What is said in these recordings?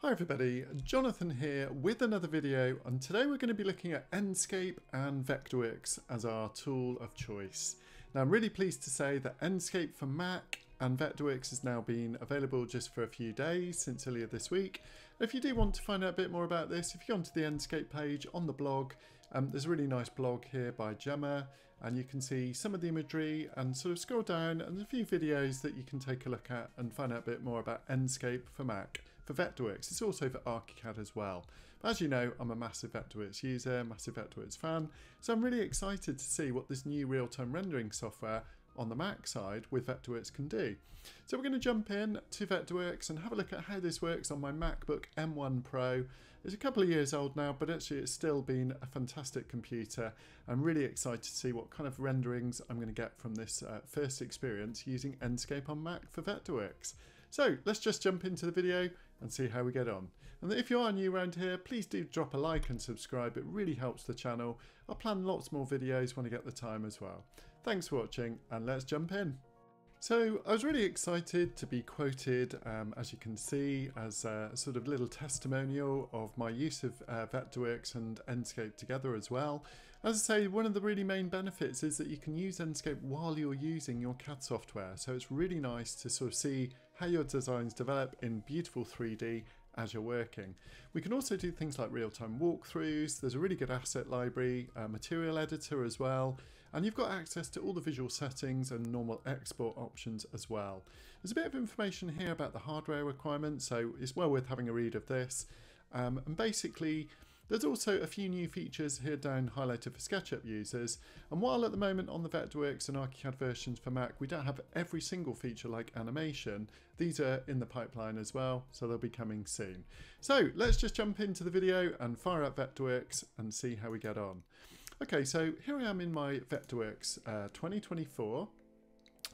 Hi everybody, Jonathan here with another video, and today we're going to be looking at Enscape and Vectorworks as our tool of choice. Now I'm really pleased to say that Enscape for Mac and Vectorworks has now been available just for a few days since earlier this week. If you do want to find out a bit more about this, if you go onto the Enscape page on the blog, there's a really nice blog here by Gemma, and you can see some of the imagery and sort of scroll down, and there's a few videos that you can take a look at and find out a bit more about Enscape for Mac. For Vectorworks, it's also for ArchiCAD as well. But as you know, I'm a massive Vectorworks user, massive Vectorworks fan, so I'm really excited to see what this new real-time rendering software on the Mac side with Vectorworks can do. So we're going to jump in to Vectorworks and have a look at how this works on my MacBook M1 Pro. It's a couple of years old now, but actually it's still been a fantastic computer. I'm really excited to see what kind of renderings I'm going to get from this first experience using Enscape on Mac for Vectorworks. So let's just jump into the video and see how we get on. And if you are new around here, please do drop a like and subscribe. It really helps the channel. I'll plan lots more videos when I get the time as well. Thanks for watching, and let's jump in. So I was really excited to be quoted, as you can see, as a sort of little testimonial of my use of Vectorworks and Enscape together as well. As I say, one of the really main benefits is that you can use Enscape while you're using your CAD software. So it's really nice to sort of see how your designs develop in beautiful 3D as you're working. We can also do things like real-time walkthroughs. There's a really good asset library, material editor as well, and you've got access to all the visual settings and normal export options as well. There's a bit of information here about the hardware requirements, so it's well worth having a read of this. And basically, there's also a few new features here down highlighted for SketchUp users, and while at the moment on the Vectorworks and ArchiCAD versions for Mac we don't have every single feature like animation, these are in the pipeline as well, so they'll be coming soon. So let's just jump into the video and fire up Vectorworks and see how we get on. Okay, so here I am in my Vectorworks 2024.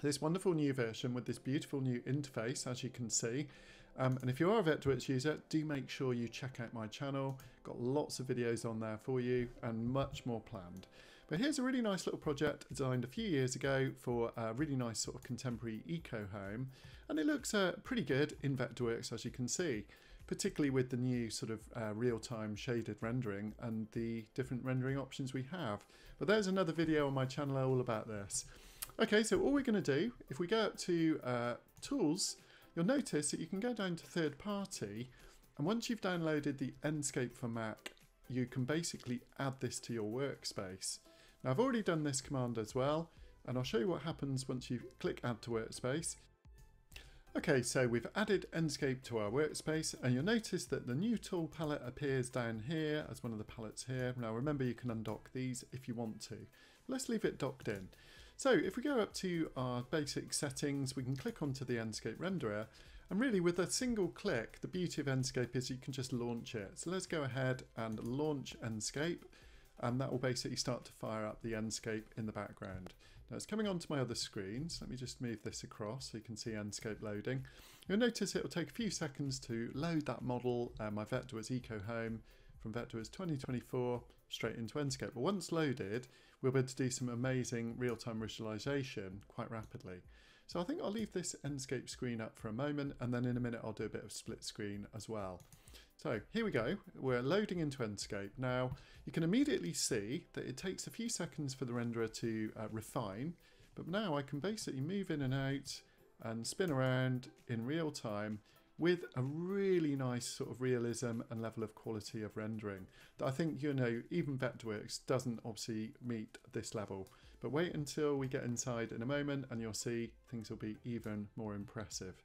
This wonderful new version with this beautiful new interface, as you can see. And if you are a Vectorworks user, do make sure you check out my channel. Got lots of videos on there for you and much more planned. But here's a really nice little project designed a few years ago for a really nice sort of contemporary Ecohome. And it looks pretty good in Vectorworks, as you can see, particularly with the new sort of real-time shaded rendering and the different rendering options we have. But there's another video on my channel all about this. Okay, so all we're going to do, if we go up to Tools, you'll notice that you can go down to Third Party, and once you've downloaded the Enscape for Mac, you can basically add this to your workspace. Now I've already done this command as well, and I'll show you what happens once you click Add to Workspace. Okay, so we've added Enscape to our workspace, and you'll notice that the new tool palette appears down here as one of the palettes here. Now remember, you can undock these if you want to. Let's leave it docked in. So if we go up to our basic settings, we can click onto the Enscape renderer, and really with a single click, the beauty of Enscape is you can just launch it. So let's go ahead and launch Enscape, and that will basically start to fire up the Enscape in the background. Now it's coming onto my other screen, so let me just move this across so you can see Enscape loading. You'll notice it will take a few seconds to load that model, my Vectorworks Ecohome from Vectorworks 2024 straight into Enscape. But once loaded, we'll be able to do some amazing real-time visualization quite rapidly. So I think I'll leave this Enscape screen up for a moment, and then in a minute I'll do a bit of split screen as well. So here we go, we're loading into Enscape. Now you can immediately see that it takes a few seconds for the renderer to refine, but now I can basically move in and out and spin around in real time with a really nice sort of realism and level of quality of rendering that I think, you know, even Vectorworks doesn't obviously meet this level. But wait until we get inside in a moment and you'll see things will be even more impressive.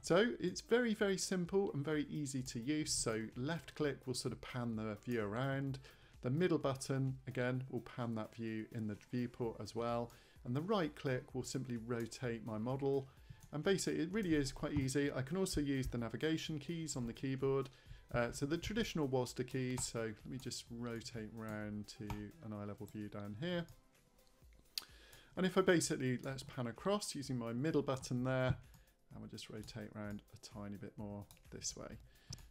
So it's very, very simple and very easy to use. So left click will sort of pan the view around. The middle button, again, will pan that view in the viewport as well. And the right click will simply rotate my model. And basically, it really is quite easy. I can also use the navigation keys on the keyboard. So the traditional WASD keys. So let me just rotate round to an eye level view down here. And if I basically, let's pan across using my middle button there, and we'll just rotate around a tiny bit more this way.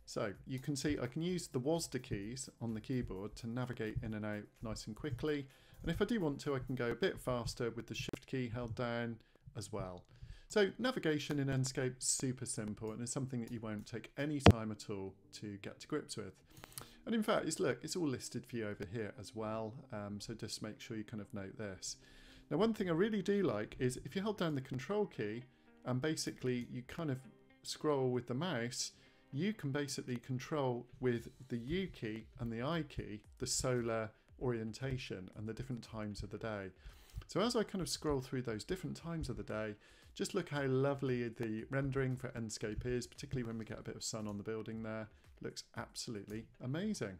So you can see I can use the WASD keys on the keyboard to navigate in and out nice and quickly. And if I do want to, I can go a bit faster with the Shift key held down as well. So navigation in Enscape is super simple, and it's something that you won't take any time at all to get to grips with. And in fact, it's all listed for you over here as well, so just make sure you kind of note this. Now, one thing I really do like is if you hold down the control key and basically you kind of scroll with the mouse, you can basically control with the U key and the I key the solar orientation and the different times of the day. So as I kind of scroll through those different times of the day, just look how lovely the rendering for Enscape is, particularly when we get a bit of sun on the building there. Looks absolutely amazing.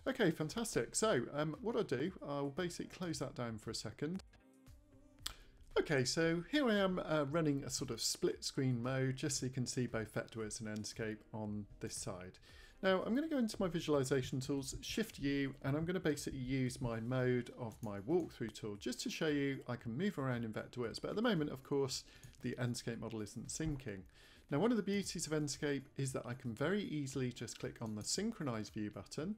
Okay, fantastic. So what I'll do, I'll basically close that down for a second. Okay, so here I am running a sort of split screen mode, just so you can see both Vectorworks and Enscape on this side. Now I'm going to go into my visualization tools, Shift U, and I'm going to basically use my mode of my walkthrough tool just to show you I can move around in Vectorworks, but at the moment, of course, the Enscape model isn't syncing. Now, one of the beauties of Enscape is that I can very easily just click on the synchronized view button.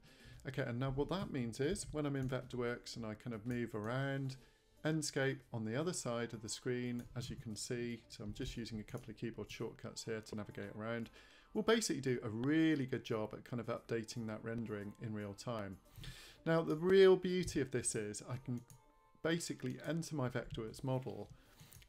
Okay, and now what that means is when I'm in Vectorworks and I kind of move around, Enscape on the other side of the screen, as you can see, so I'm just using a couple of keyboard shortcuts here to navigate around, will basically do a really good job at kind of updating that rendering in real time. Now, the real beauty of this is I can basically enter my Vectorworks model,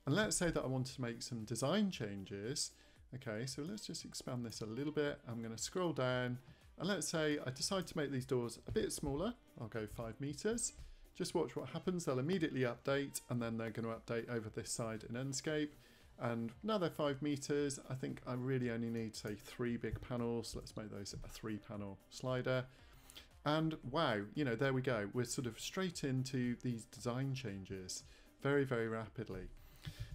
and let's say that I wanted to make some design changes. Okay, so let's just expand this a little bit. I'm going to scroll down, and let's say I decide to make these doors a bit smaller. I'll go 5 meters. Just watch what happens. They'll immediately update, and then they're going to update over this side in Enscape. And now they're 5 meters. I think I really only need, say, 3 big panels. Let's make those a 3-panel slider. And wow, you know, there we go. We're sort of straight into these design changes very, very rapidly.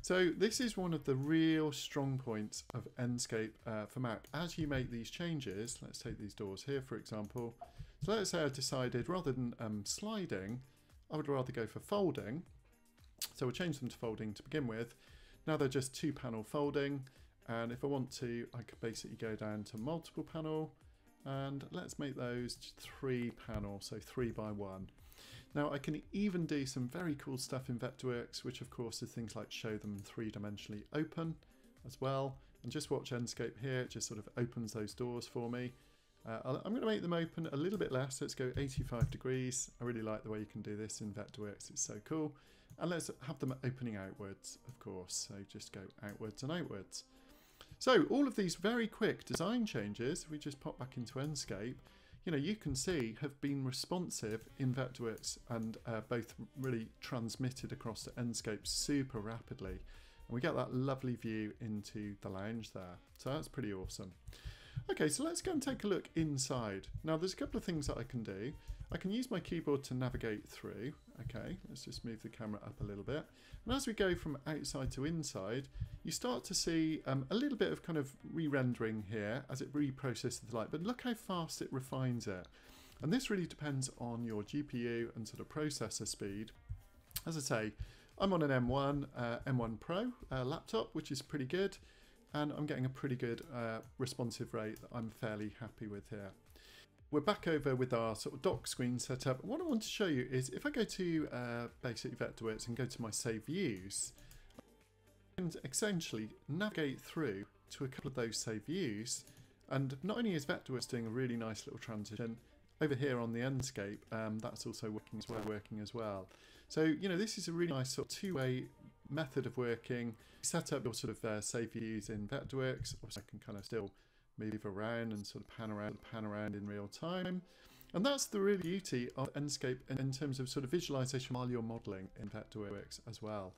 So this is one of the real strong points of Enscape for Mac. As you make these changes, let's take these doors here, for example. So let's say I decided rather than sliding, I would rather go for folding. So we'll change them to folding to begin with. Now they're just 2-panel folding. And if I want to, I could basically go down to multiple panel. And let's make those 3-panel, so 3 by 1. Now I can even do some very cool stuff in Vectorworks, which of course is things like show them 3-dimensionally open as well. And just watch Enscape here, it just sort of opens those doors for me. I'm going to make them open a little bit less, let's go 85 degrees. I really like the way you can do this in Vectorworks, it's so cool. And let's have them opening outwards, of course, so just go outwards and outwards. So all of these very quick design changes, we just pop back into Enscape, you know, you can see have been responsive in Vectorworks and both really transmitted across to Enscape super rapidly. And we get that lovely view into the lounge there. So that's pretty awesome. Okay, so let's go and take a look inside. Now there's a couple of things that I can do. I can use my keyboard to navigate through. Okay, let's just move the camera up a little bit. And as we go from outside to inside, you start to see a little bit of kind of re-rendering here as it reprocesses the light, but look how fast it refines it. And this really depends on your GPU and sort of processor speed. As I say, I'm on an M1 Pro laptop, which is pretty good. And I'm getting a pretty good responsive rate that I'm fairly happy with here. We're back over with our sort of dock screen setup. What I want to show you is if I go to basic Vectorworks and go to my save views, I can essentially navigate through to a couple of those save views. And not only is Vectorworks doing a really nice little transition, over here on the Enscape, that's also working as well. So, you know, this is a really nice sort of two-way method of working. Set up your sort of save views in Vectorworks, or I can kind of still move around and sort of pan around in real time. And that's the real beauty of Enscape in terms of sort of visualization while you're modeling in Vectorworks as well.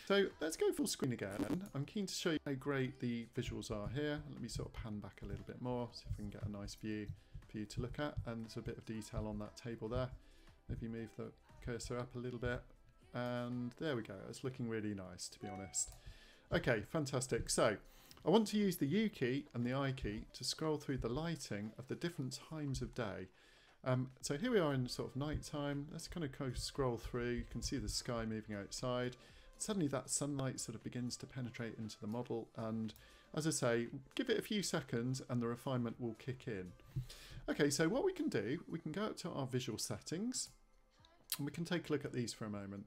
So let's go full screen again. I'm keen to show you how great the visuals are here. Let me sort of pan back a little bit more, see if we can get a nice view for you to look at. And there's a bit of detail on that table there. Maybe move the cursor up a little bit. And there we go. It's looking really nice, to be honest. Okay, fantastic. So I want to use the U key and the I key to scroll through the lighting of the different times of day. So here we are in sort of night time. Let's kind of scroll through. You can see the sky moving outside. Suddenly that sunlight sort of begins to penetrate into the model. And as I say, give it a few seconds and the refinement will kick in. Okay, so what we can do, we can go up to our visual settings and we can take a look at these for a moment.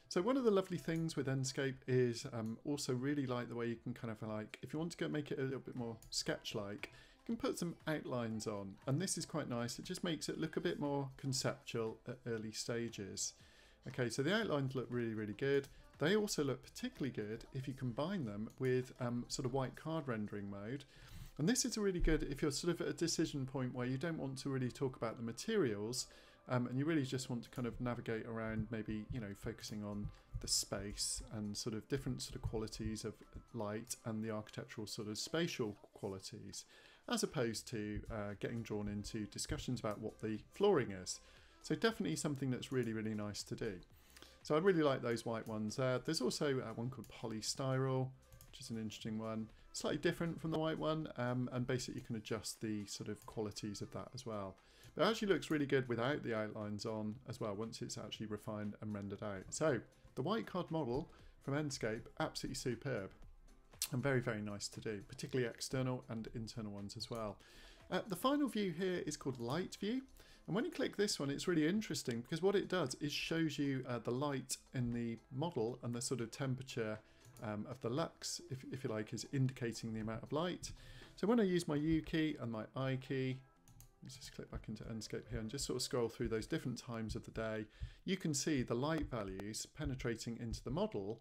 So one of the lovely things with Enscape is also really like the way you can kind of like, if you want to go make it a little bit more sketch-like, you can put some outlines on, and this is quite nice. It just makes it look a bit more conceptual at early stages. Okay, so the outlines look really, really good. They also look particularly good if you combine them with sort of white card rendering mode. And this is really good if you're sort of at a decision point where you don't want to really talk about the materials, and you really just want to kind of navigate around, maybe, you know, focusing on the space and sort of different sort of qualities of light and the architectural sort of spatial qualities, as opposed to getting drawn into discussions about what the flooring is. So definitely something that's really, really nice to do. So I really like those white ones there. There's also one called polystyrol, which is an interesting one. Slightly different from the white one, and basically you can adjust the sort of qualities of that as well. But it actually looks really good without the outlines on as well, once it's actually refined and rendered out. So the white card model from Enscape, absolutely superb and very, very nice to do, particularly external and internal ones as well. The final view here is called light view. And when you click this one, it's really interesting because what it does is shows you the light in the model, and the sort of temperature of the lux, if you like, is indicating the amount of light. So when I use my U key and my I key, let's just click back into Enscape here and just sort of scroll through those different times of the day, you can see the light values penetrating into the model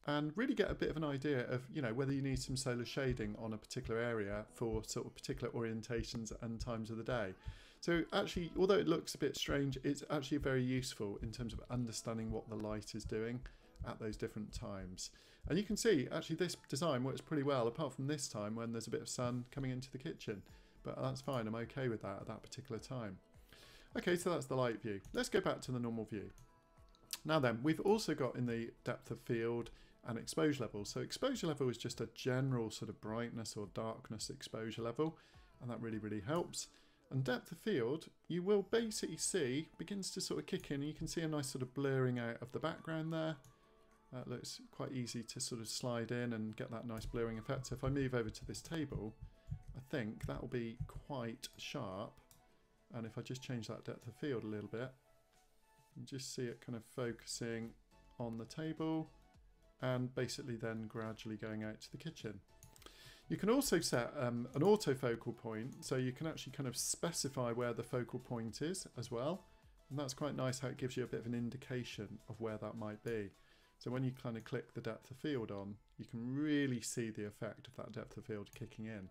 and really get a bit of an idea of, you know, whether you need some solar shading on a particular area for sort of particular orientations and times of the day. So actually, although it looks a bit strange, it's actually very useful in terms of understanding what the light is doing at those different times. And you can see actually this design works pretty well, apart from this time when there's a bit of sun coming into the kitchen. But that's fine, I'm okay with that at that particular time. Okay, so that's the light view. Let's go back to the normal view. Now then, we've also got in the depth of field and exposure level. So exposure level is just a general sort of brightness or darkness exposure level, and that really, really helps. And depth of field, you will basically see, begins to sort of kick in. You can see a nice sort of blurring out of the background there. That looks quite easy to sort of slide in and get that nice blurring effect. So if I move over to this table, I think that will be quite sharp. And if I just change that depth of field a little bit, and just see it kind of focusing on the table and basically then gradually going out to the kitchen. You can also set an autofocal point, so you can actually kind of specify where the focal point is as well. And that's quite nice how it gives you a bit of an indication of where that might be. So when you kind of click the depth of field on, you can really see the effect of that depth of field kicking in.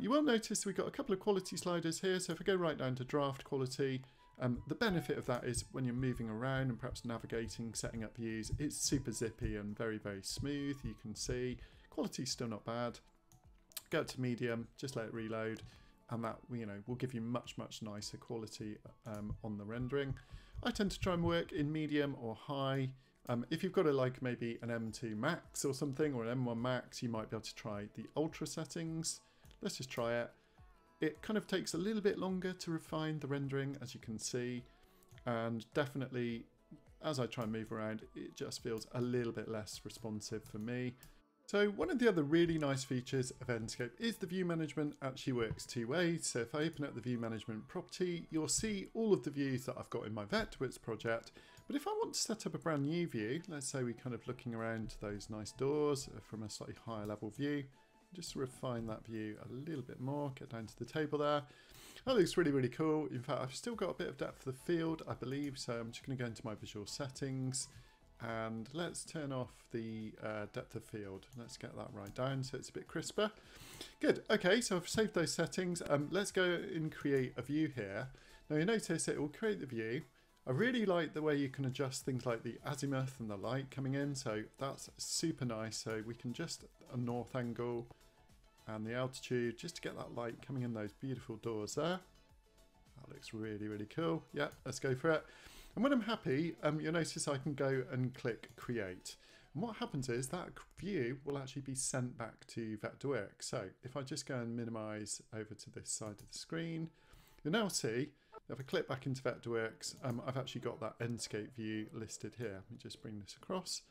You will notice we've got a couple of quality sliders here. So if I go right down to draft quality, the benefit of that is when you're moving around and perhaps navigating, setting up views, it's super zippy and very, very smooth. You can see quality's still not bad. Go up to medium, just let it reload, and that, you know, will give you much, much nicer quality on the rendering. I tend to try and work in medium or high. If you've got like maybe an M2 Max or something, or an M1 Max, you might be able to try the ultra settings. Let's just try it. It kind of takes a little bit longer to refine the rendering, as you can see, and definitely as I try and move around, it just feels a little bit less responsive for me. So one of the other really nice features of Enscape is the view management actually works two ways. So if I open up the view management property, you'll see all of the views that I've got in my Vectorworks project. But if I want to set up a brand new view, let's say we're kind of looking around those nice doors from a slightly higher level view, just refine that view a little bit more, get down to the table there. That looks really, really cool. In fact, I've still got a bit of depth of field, I believe. So I'm just going to go into my visual settings. And let's turn off the depth of field. Let's get that right down so it's a bit crisper. Good. Okay, so I've saved those settings. Let's go and create a view here. Now you notice it will create the view. I really like the way you can adjust things like the azimuth and the light coming in. So that's super nice. So we can just a north angle and the altitude just to get that light coming in those beautiful doors there. That looks really, really cool. Yeah, let's go for it. And when I'm happy, you'll notice I can go and click create. And what happens is that view will actually be sent back to Vectorworks. So if I just go and minimize over to this side of the screen, you'll now see, if I click back into Vectorworks, I've actually got that Enscape view listed here. Let me just bring this across.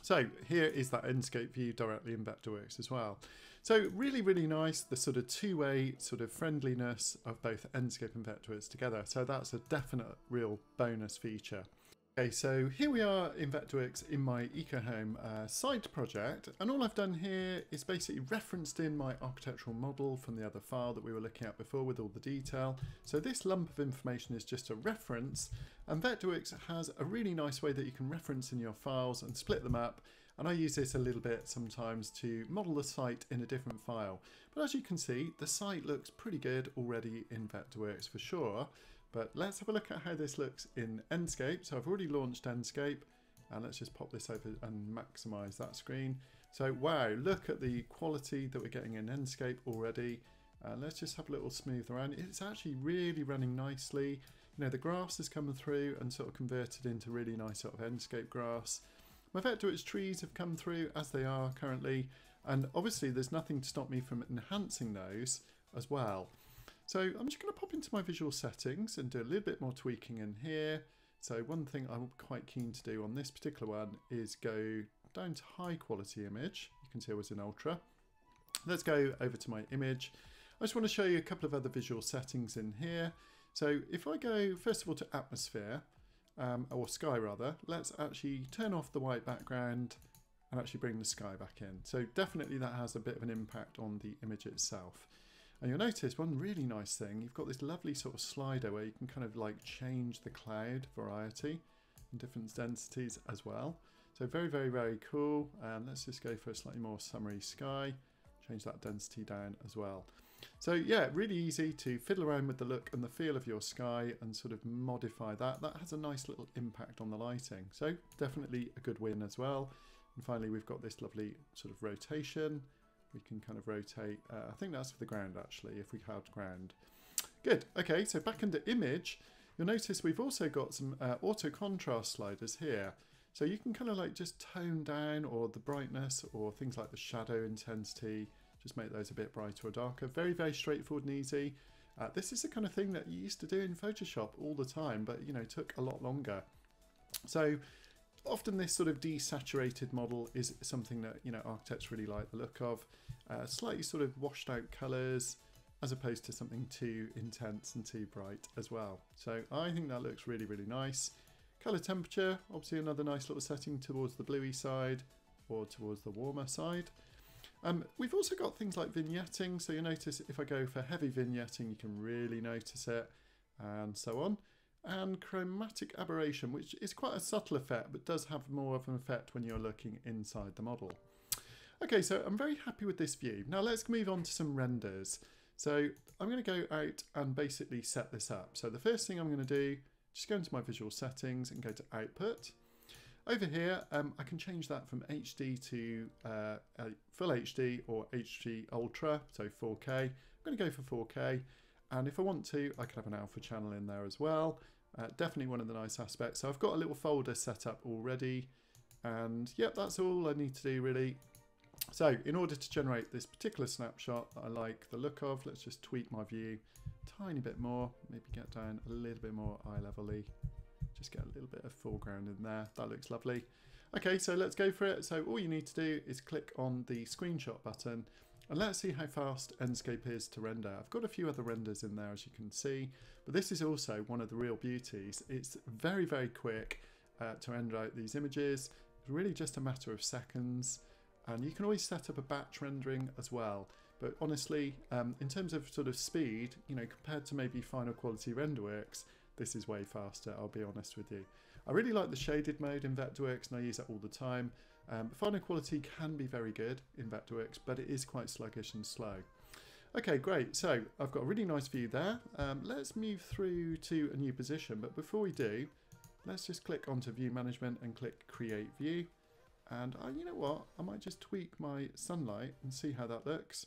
So here is that Enscape view directly in Vectorworks as well. So really, really nice, the sort of two-way sort of friendliness of both Enscape and Vectorworks together. So that's a definite real bonus feature. Okay, so here we are in Vectorworks in my Ecohome side project, and all I've done here is basically referenced in my architectural model from the other file that we were looking at before with all the detail. So this lump of information is just a reference, and Vectorworks has a really nice way that you can reference in your files and split them up, and I use this a little bit sometimes to model the site in a different file. But as you can see, the site looks pretty good already in Vectorworks for sure. But let's have a look at how this looks in Enscape. So I've already launched Enscape, and let's just pop this over and maximize that screen. So wow, look at the quality that we're getting in Enscape already. Let's just have a little smooth around. It's actually really running nicely. You know, the grass has come through and sort of converted into really nice sort of Enscape grass. My Vectorworks trees have come through as they are currently, and obviously there's nothing to stop me from enhancing those as well. So I'm just going to pop into my visual settings and do a little bit more tweaking in here. So one thing I'm quite keen to do on this particular one is go down to high quality image. You can see I was in ultra. Let's go over to my image. I just want to show you a couple of other visual settings in here. So if I go first of all to atmosphere, or sky rather, let's actually turn off the white background and actually bring the sky back in. So definitely that has a bit of an impact on the image itself. And you'll notice one really nice thing, you've got this lovely sort of slider where you can kind of like change the cloud variety and different densities as well. So very, very, very cool. And let's just go for a slightly more summery sky, change that density down as well. So yeah, really easy to fiddle around with the look and the feel of your sky and sort of modify that. That has a nice little impact on the lighting. So definitely a good win as well. And finally, we've got this lovely sort of rotation. We can kind of rotate, I think that's for the ground actually, if we had ground. Good, okay, so back into image, you'll notice we've also got some auto contrast sliders here. So you can kind of like just tone down or the brightness or things like the shadow intensity, just make those a bit brighter or darker. Very, very straightforward and easy. This is the kind of thing that you used to do in Photoshop all the time, but you know, took a lot longer. So often this sort of desaturated model is something that, you know, architects really like the look of. Slightly sort of washed out colours as opposed to something too intense and too bright as well. So I think that looks really, really nice. Colour temperature, obviously another nice little setting towards the bluey side or towards the warmer side. We've also got things like vignetting, so you notice if I go for heavy vignetting you can really notice it, and so on. And chromatic aberration, which is quite a subtle effect but does have more of an effect when you're looking inside the model. Okay, so I'm very happy with this view. Now let's move on to some renders. So I'm going to go out and basically set this up. So the first thing I'm going to do, just go into my visual settings and go to output. Over here, I can change that from HD to full HD or HD Ultra, so 4K. I'm going to go for 4K. And if I want to, I can have an alpha channel in there as well. Definitely one of the nice aspects. So I've got a little folder set up already. And yep, that's all I need to do really. So in order to generate this particular snapshot that I like the look of, let's just tweak my view a tiny bit more. Maybe get down a little bit more eye level-y. Just get a little bit of foreground in there. That looks lovely. Okay, so let's go for it. So all you need to do is click on the screenshot button. And let's see how fast Enscape is to render. I've got a few other renders in there as you can see, but this is also one of the real beauties. It's very, very quick to render out these images. It's really just a matter of seconds. And you can always set up a batch rendering as well. But honestly, in terms of sort of speed, you know, compared to maybe final quality Renderworks, this is way faster, I'll be honest with you. I really like the shaded mode in Vectorworks and I use that all the time. Final quality can be very good in Vectorworks, but it is quite sluggish and slow. Okay, great. So I've got a really nice view there. Let's move through to a new position. But before we do, let's just click onto View Management and click Create View. And you know what? I might just tweak my sunlight and see how that looks.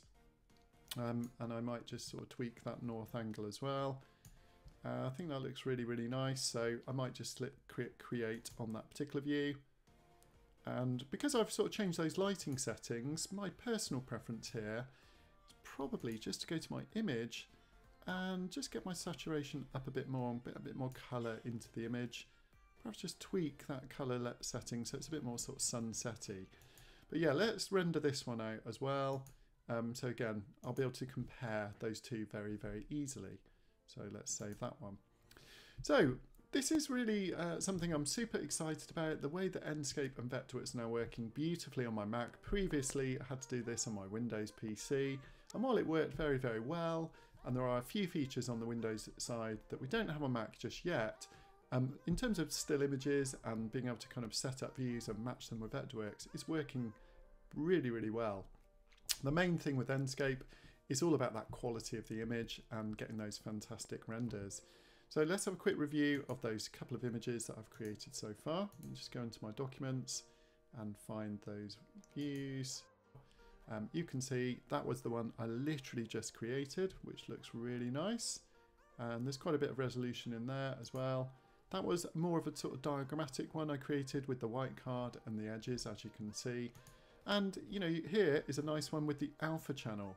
And I might just sort of tweak that north angle as well. I think that looks really, really nice. So I might just click Create on that particular view. And because I've sort of changed those lighting settings, my personal preference here is probably just to go to my image and just get my saturation up a bit more, a bit more colour into the image. Perhaps just tweak that colour setting so it's a bit more sort of sunsetty. But yeah, let's render this one out as well. So again, I'll be able to compare those two very, very easily. So let's save that one. So this is really something I'm super excited about. The way that Enscape and Vectorworks are now working beautifully on my Mac. Previously, I had to do this on my Windows PC, and while it worked very, very well, and there are a few features on the Windows side that we don't have on Mac just yet, in terms of still images and being able to kind of set up views and match them with Vectorworks, it's working really, really well. The main thing with Enscape is all about that quality of the image and getting those fantastic renders. So let's have a quick review of those couple of images that I've created so far. I'll just go into my documents and find those views. You can see that was the one I literally just created, which looks really nice. And there's quite a bit of resolution in there as well. That was more of a sort of diagrammatic one I created with the white card and the edges, as you can see. And you know, here is a nice one with the alpha channel.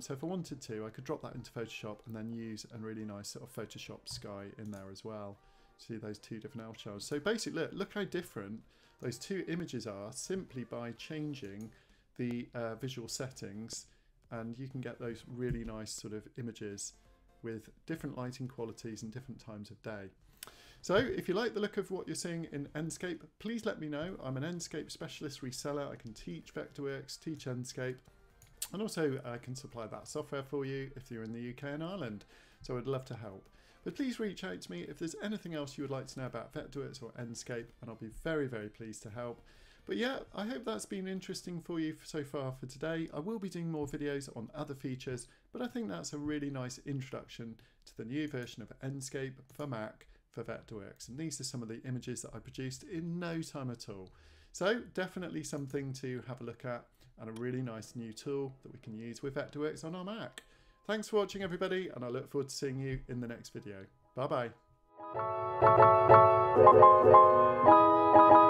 So if I wanted to, I could drop that into Photoshop and then use a really nice sort of Photoshop sky in there as well. See those two different alpha channels. So basically, look how different those two images are simply by changing the visual settings, and you can get those really nice sort of images with different lighting qualities and different times of day. So if you like the look of what you're seeing in Enscape, please let me know. I'm an Enscape specialist reseller. I can teach Vectorworks, teach Enscape, and also I can supply that software for you if you're in the UK and Ireland. So I'd love to help. But please reach out to me if there's anything else you would like to know about Vectorworks or Enscape, and I'll be very, very pleased to help. But yeah, I hope that's been interesting for you so far for today. I will be doing more videos on other features, but I think that's a really nice introduction to the new version of Enscape for Mac for Vectorworks. And these are some of the images that I produced in no time at all. So definitely something to have a look at, and a really nice new tool that we can use with Vectorworks on our Mac. Thanks for watching, everybody, and I look forward to seeing you in the next video. Bye bye.